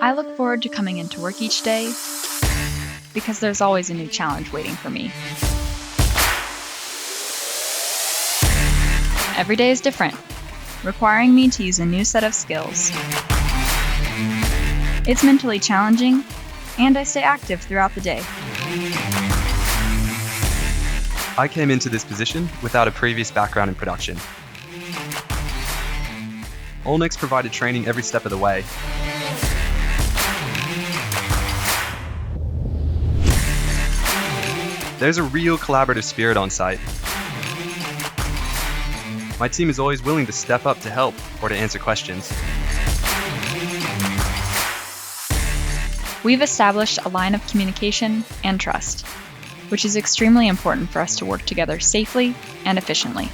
I look forward to coming into work each day because there's always a new challenge waiting for me. Every day is different, requiring me to use a new set of skills. It's mentally challenging, and I stay active throughout the day. I came into this position without a previous background in production. Allnex provided training every step of the way. There's a real collaborative spirit on site. My team is always willing to step up to help or to answer questions. We've established a line of communication and trust, which is extremely important for us to work together safely and efficiently.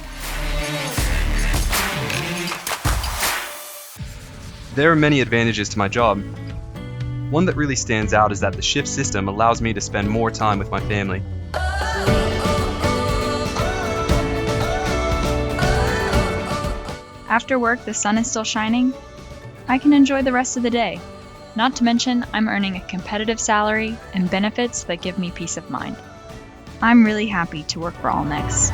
There are many advantages to my job. One that really stands out is that the shift system allows me to spend more time with my family. After work, the sun is still shining. I can enjoy the rest of the day. Not to mention, I'm earning a competitive salary and benefits that give me peace of mind. I'm really happy to work for allnex.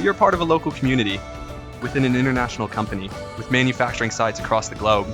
We are part of a local community within an international company with manufacturing sites across the globe.